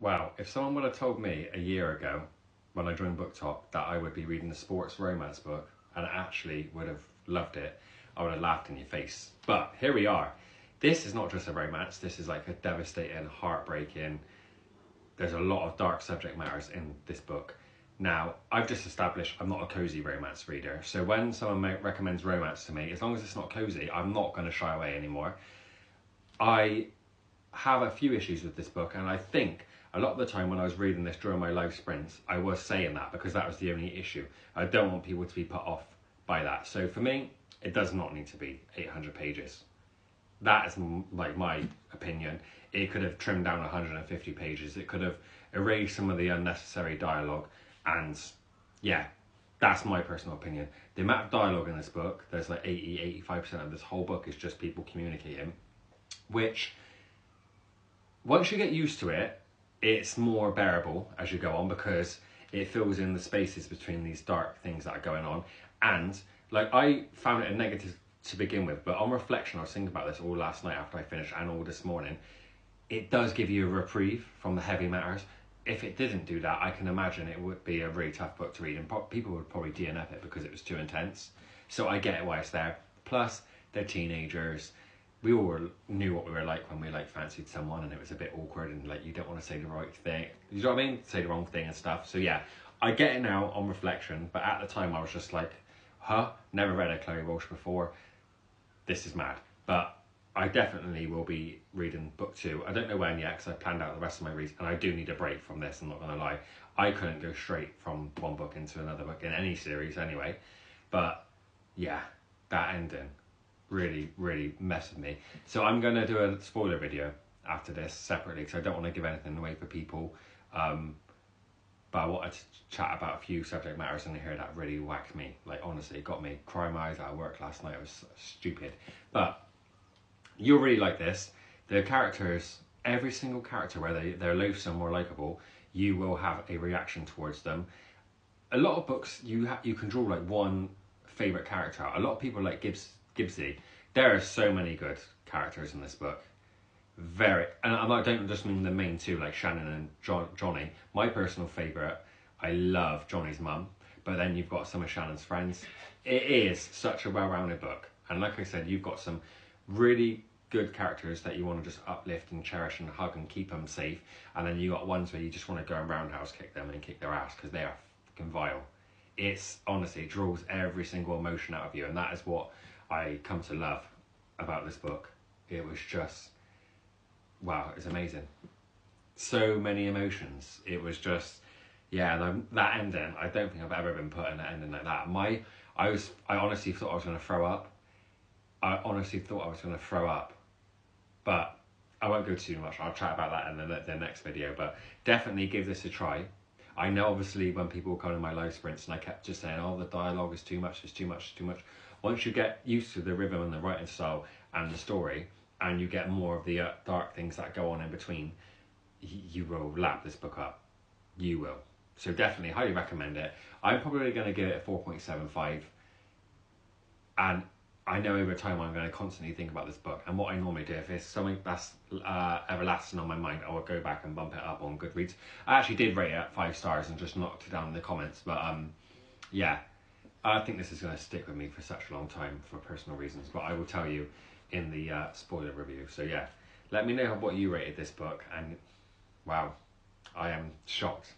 Wow, if someone would have told me a year ago when I joined BookTok that I would be reading a sports romance book and actually would have loved it, I would have laughed in your face. But here we are. This is not just a romance, this is like a devastating, heartbreaking, there's a lot of dark subject matters in this book. Now, I've just established I'm not a cozy romance reader, so when someone recommends romance to me, as long as it's not cozy, I'm not going to shy away anymore. I have a few issues with this book, and I think a lot of the time when I was reading this during my live sprints, I was saying that because that was the only issue. I don't want people to be put off by that. So for me, it does not need to be 800 pages. That is like my opinion. It could have trimmed down 150 pages. It could have erased some of the unnecessary dialogue. And yeah, that's my personal opinion. The amount of dialogue in this book, there's like 80-85% of this whole book is just people communicating, which once you get used to it, it's more bearable as you go on because it fills in the spaces between these dark things that are going on. And like, I found it a negative to begin with, but on reflection, I was thinking about this all last night after I finished and all this morning. It does give you a reprieve from the heavy matters. If it didn't do that, I can imagine it would be a really tough book to read, and people would probably DNF it because it was too intense. So I get why it's there. Plus, they're teenagers. We all knew what we were like when we like fancied someone, and it was a bit awkward, and like you don't want to say the right thing. You know what I mean? Say the wrong thing and stuff. So yeah, I get it now on reflection, but at the time I was just like, huh? Never read a Chloe Walsh before. This is mad. But I definitely will be reading book 2. I don't know when yet because I planned out the rest of my reads, and I do need a break from this, I'm not going to lie. I couldn't go straight from one book into another book in any series anyway. But yeah, that ending really, really messed with me. So I'm going to do a spoiler video after this separately because I don't want to give anything away for people. But I wanted to chat about a few subject matters in here that really whacked me. Like, honestly, it got me crying my eyes out of work last night. It was stupid. But you'll really like this. The characters, every single character, whether they're loathsome or likeable, you will have a reaction towards them. A lot of books, you can draw like one favourite character out. A lot of people like Gibbsy. There are so many good characters in this book. And I don't just mean the main two like Shannon and Johnny. My personal favourite, I love Johnny's mum, but then you've got some of Shannon's friends. It is such a well-rounded book, and like I said, you've got some really good characters that you want to just uplift and cherish and hug and keep them safe, and then you got ones where you just want to go and roundhouse kick them and kick their ass because they are fucking vile. It's honestly, it draws every single emotion out of you, and that is what I come to love about this book. It was just, wow, it's amazing. So many emotions. It was just, yeah, that ending, I don't think I've ever been put in an ending like that. I honestly thought I was going to throw up. But I won't go too much. I'll chat about that in the next video, but definitely give this a try. I know obviously when people come in my live sprints and I kept just saying, oh, the dialogue is too much, it's too much, it's too much. Once you get used to the rhythm and the writing style and the story, and you get more of the dark things that go on in between, you will lap this book up. You will. So definitely, highly recommend it. I'm probably going to give it a 4.75. And I know over time I'm going to constantly think about this book. And what I normally do, if it's something that's everlasting on my mind, I will go back and bump it up on Goodreads. I actually did rate it at 5 stars and just knocked it down in the comments. But yeah, I think this is going to stick with me for such a long time for personal reasons. But I will tell you in the spoiler review. So yeah, let me know what you rated this book. And wow, I am shocked.